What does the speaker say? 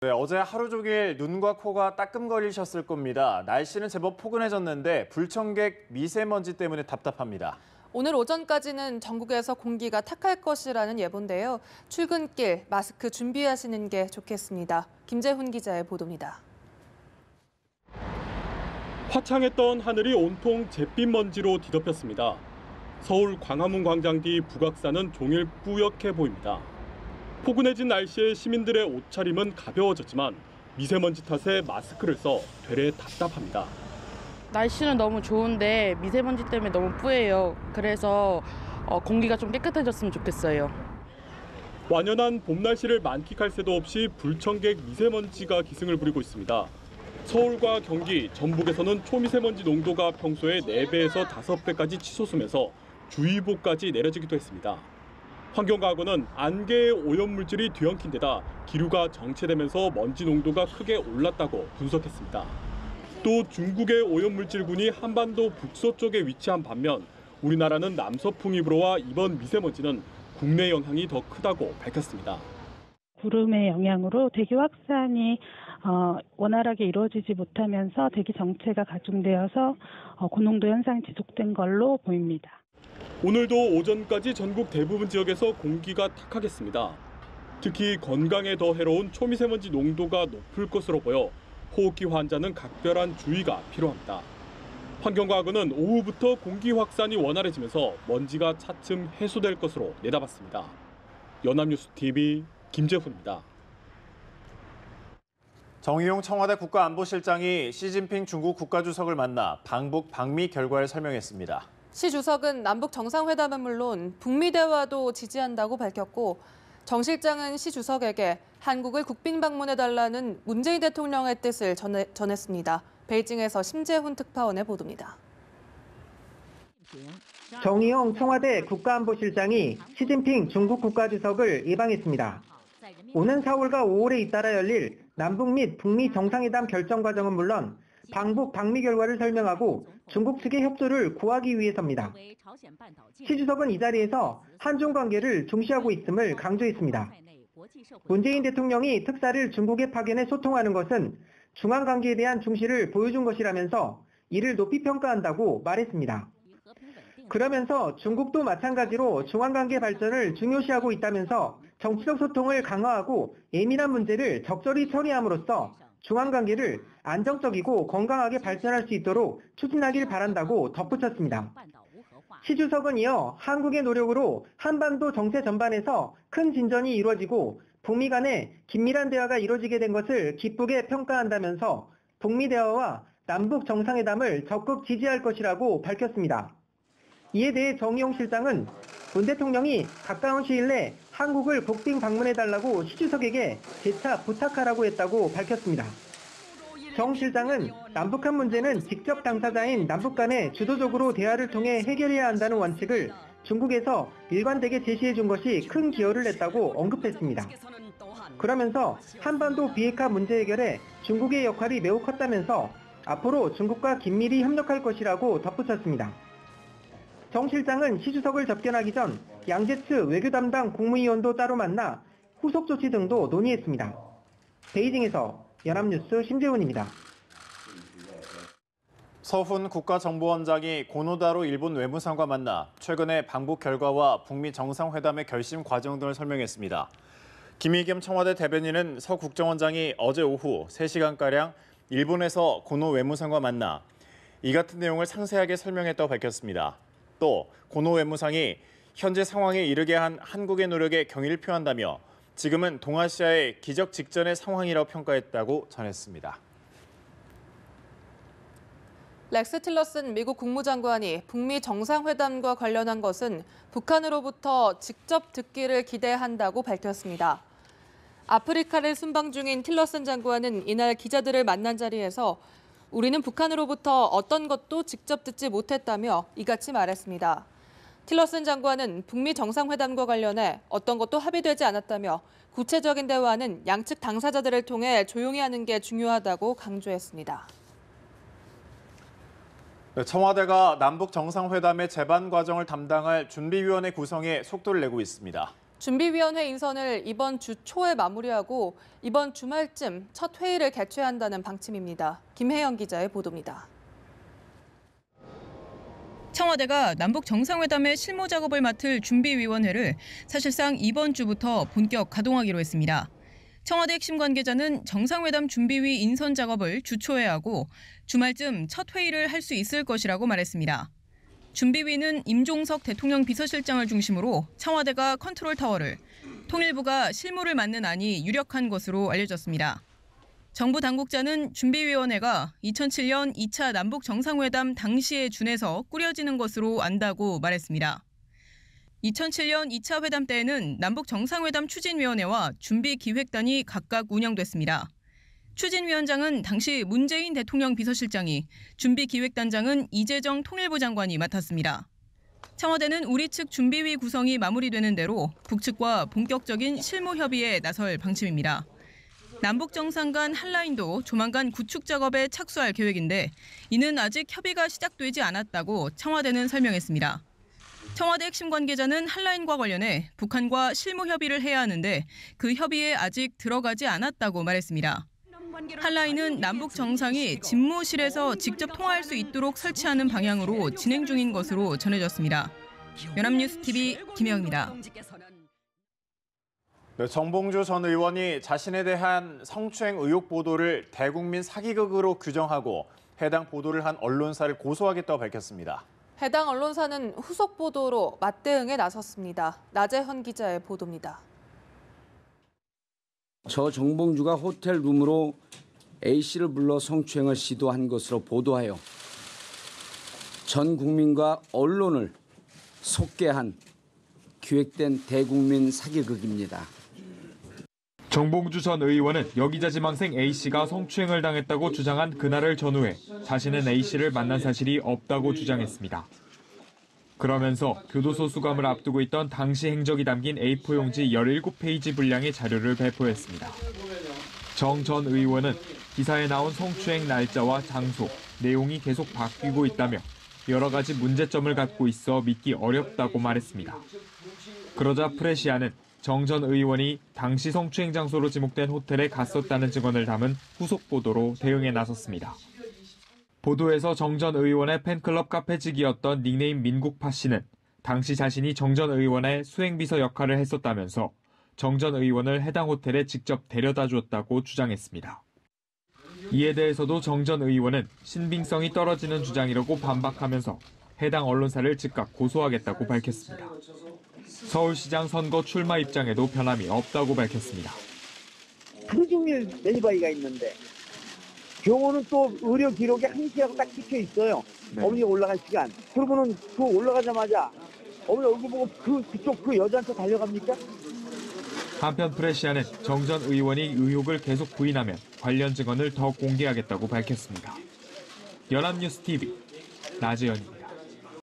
네, 어제 하루 종일 눈과 코가 따끔거리셨을 겁니다. 날씨는 제법 포근해졌는데 불청객 미세먼지 때문에 답답합니다. 오늘 오전까지는 전국에서 공기가 탁할 것이라는 예보인데요. 출근길 마스크 준비하시는 게 좋겠습니다. 김재훈 기자의 보도입니다. 화창했던 하늘이 온통 잿빛 먼지로 뒤덮였습니다. 서울 광화문 광장 뒤 북악산은 종일 뿌옇게 보입니다. 포근해진 날씨에 시민들의 옷차림은 가벼워졌지만 미세먼지 탓에 마스크를 써 되레 답답합니다. 날씨는 너무 좋은데 미세먼지 때문에 너무 뿌예요. 그래서 공기가 좀 깨끗해졌으면 좋겠어요. 완연한 봄 날씨를 만끽할 새도 없이 불청객 미세먼지가 기승을 부리고 있습니다. 서울과 경기, 전북에서는 초미세먼지 농도가 평소의 4배에서 5배까지 치솟으면서 주의보까지 내려지기도 했습니다. 환경과학원은 안개의 오염물질이 뒤엉킨 데다 기류가 정체되면서 먼지 농도가 크게 올랐다고 분석했습니다. 또 중국의 오염물질군이 한반도 북서쪽에 위치한 반면 우리나라는 남서풍이 불어와 이번 미세먼지는 국내 영향이 더 크다고 밝혔습니다. 구름의 영향으로 대기 확산이 원활하게 이루어지지 못하면서 대기 정체가 가중되어서 고농도 현상이 지속된 걸로 보입니다. 오늘도 오전까지 전국 대부분 지역에서 공기가 탁하겠습니다. 특히 건강에 더 해로운 초미세먼지 농도가 높을 것으로 보여 호흡기 환자는 각별한 주의가 필요합니다. 환경과학원은 오후부터 공기 확산이 원활해지면서 먼지가 차츰 해소될 것으로 내다봤습니다. 연합뉴스TV 김재훈입니다. 정의용 청와대 국가안보실장이 시진핑 중국 국가주석을 만나 방북 방미 결과를 설명했습니다. 시 주석은 남북 정상회담은 물론 북미 대화도 지지한다고 밝혔고 정 실장은 시 주석에게 한국을 국빈 방문해달라는 문재인 대통령의 뜻을 전했습니다. 베이징에서 심재훈 특파원의 보도입니다. 정의용 청와대 국가안보실장이 시진핑 중국 국가주석을 예방했습니다. 오는 4월과 5월에 잇따라 열릴 남북 및 북미 정상회담 결정 과정은 물론 방북 방미 결과를 설명하고 중국 측의 협조를 구하기 위해서입니다. 시 주석은 이 자리에서 한중 관계를 중시하고 있음을 강조했습니다. 문재인 대통령이 특사를 중국에 파견해 소통하는 것은 중한 관계에 대한 중시를 보여준 것이라면서 이를 높이 평가한다고 말했습니다. 그러면서 중국도 마찬가지로 중한 관계 발전을 중요시하고 있다면서 정치적 소통을 강화하고 예민한 문제를 적절히 처리함으로써 중한 관계를 안정적이고 건강하게 발전할 수 있도록 추진하길 바란다고 덧붙였습니다. 시 주석은 이어 한국의 노력으로 한반도 정세 전반에서 큰 진전이 이루어지고 북미 간에 긴밀한 대화가 이루어지게 된 것을 기쁘게 평가한다면서 북미 대화와 남북 정상회담을 적극 지지할 것이라고 밝혔습니다. 이에 대해 정의용 실장은 문 대통령이 가까운 시일 내 한국을 국빈 방문해달라고 시 주석에게 재차 부탁하라고 했다고 밝혔습니다. 정 실장은 남북한 문제는 직접 당사자인 남북 간에 주도적으로 대화를 통해 해결해야 한다는 원칙을 중국에서 일관되게 제시해 준 것이 큰 기여를 했다고 언급했습니다. 그러면서 한반도 비핵화 문제 해결에 중국의 역할이 매우 컸다면서 앞으로 중국과 긴밀히 협력할 것이라고 덧붙였습니다. 정 실장은 시 주석을 접견하기 전 양제츠 외교 담당 국무위원도 따로 만나 후속 조치 등도 논의했습니다. 베이징에서 연합뉴스 심재훈입니다. 서훈 국가정보원장이 고노다로 일본 외무상과 만나 최근의 방북 결과와 북미 정상회담의 결심 과정 등을 설명했습니다. 김의겸 청와대 대변인은 서 국정원장이 어제 오후 3시간가량 일본에서 고노 외무상과 만나 이 같은 내용을 상세하게 설명했다고 밝혔습니다. 또 고노 외무상이 현재 상황에 이르게 한 한국의 노력에 경의를 표한다며 지금은 동아시아의 기적 직전의 상황이라고 평가했다고 전했습니다. 렉스 틸러슨 미국 국무장관이 북미 정상회담과 관련한 것은 북한으로부터 직접 듣기를 기대한다고 밝혔습니다. 아프리카를 순방 중인 틸러슨 장관은 이날 기자들을 만난 자리에서 우리는 북한으로부터 어떤 것도 직접 듣지 못했다며 이같이 말했습니다. 틸러슨 장관은 북미 정상회담과 관련해 어떤 것도 합의되지 않았다며 구체적인 대화는 양측 당사자들을 통해 조용히 하는 게 중요하다고 강조했습니다. 청와대가 남북 정상회담의 재반 과정을 담당할 준비위원회 구성에 속도를 내고 있습니다. 준비위원회 인선을 이번 주 초에 마무리하고 이번 주말쯤 첫 회의를 개최한다는 방침입니다. 김혜영 기자의 보도입니다. 청와대가 남북 정상회담의 실무 작업을 맡을 준비위원회를 사실상 이번 주부터 본격 가동하기로 했습니다. 청와대 핵심 관계자는 정상회담 준비위 인선 작업을 주 초에 하고 주말쯤 첫 회의를 할 수 있을 것이라고 말했습니다. 준비위는 임종석 대통령 비서실장을 중심으로 청와대가 컨트롤타워를, 통일부가 실무를 맡는 안이 유력한 것으로 알려졌습니다. 정부 당국자는 준비위원회가 2007년 2차 남북 정상회담 당시에 준해서 꾸려지는 것으로 안다고 말했습니다. 2007년 2차 회담 때에는 남북 정상회담 추진위원회와 준비기획단이 각각 운영됐습니다. 추진위원장은 당시 문재인 대통령 비서실장이, 준비기획단장은 이재정 통일부 장관이 맡았습니다. 청와대는 우리 측 준비위 구성이 마무리되는 대로 북측과 본격적인 실무 협의에 나설 방침입니다. 남북 정상 간 한라인도 조만간 구축 작업에 착수할 계획인데 이는 아직 협의가 시작되지 않았다고 청와대는 설명했습니다. 청와대 핵심 관계자는 한라인과 관련해 북한과 실무 협의를 해야 하는데 그 협의에 아직 들어가지 않았다고 말했습니다. 한라인은 남북 정상이 집무실에서 직접 통화할 수 있도록 설치하는 방향으로 진행 중인 것으로 전해졌습니다. 연합뉴스TV 김혜영입니다. 네, 정봉주 전 의원이 자신에 대한 성추행 의혹 보도를 대국민 사기극으로 규정하고 해당 보도를 한 언론사를 고소하겠다고 밝혔습니다. 해당 언론사는 후속 보도로 맞대응에 나섰습니다. 나재헌 기자의 보도입니다. 저 정봉주가 호텔 룸으로 A씨를 불러 성추행을 시도한 것으로 보도하여 전 국민과 언론을 속개한 기획된 대국민 사기극입니다. 정봉주 전 의원은 여기자 지망생 A씨가 성추행을 당했다고 주장한 그날을 전후해 자신은 A씨를 만난 사실이 없다고 주장했습니다. 그러면서 교도소 수감을 앞두고 있던 당시 행적이 담긴 A4 용지 17페이지 분량의 자료를 배포했습니다. 정 전 의원은 기사에 나온 성추행 날짜와 장소, 내용이 계속 바뀌고 있다며 여러 가지 문제점을 갖고 있어 믿기 어렵다고 말했습니다. 그러자 프레시아는 정 전 의원이 당시 성추행 장소로 지목된 호텔에 갔었다는 증언을 담은 후속 보도로 대응에 나섰습니다. 보도에서 정 전 의원의 팬클럽 카페직이었던 닉네임 민국파 씨는 당시 자신이 정 전 의원의 수행비서 역할을 했었다면서 정 전 의원을 해당 호텔에 직접 데려다 줬다고 주장했습니다. 이에 대해서도 정 전 의원은 신빙성이 떨어지는 주장이라고 반박하면서 해당 언론사를 즉각 고소하겠다고 밝혔습니다. 서울시장 선거 출마 입장에도 변함이 없다고 밝혔습니다. 하루 종일 내리바이가 있는데 경호는 또 의료 기록에 1시하고 딱 찍혀 있어요. 네. 어머니가 올라갈 시간. 그러고는 그 올라가자마자 어머니 얼굴 보고 그쪽 그 여자한테 달려갑니까? 한편 프레시아는 정 전 의원이 의혹을 계속 부인하면 관련 증언을 더 공개하겠다고 밝혔습니다. 연합뉴스TV 나재현입니다.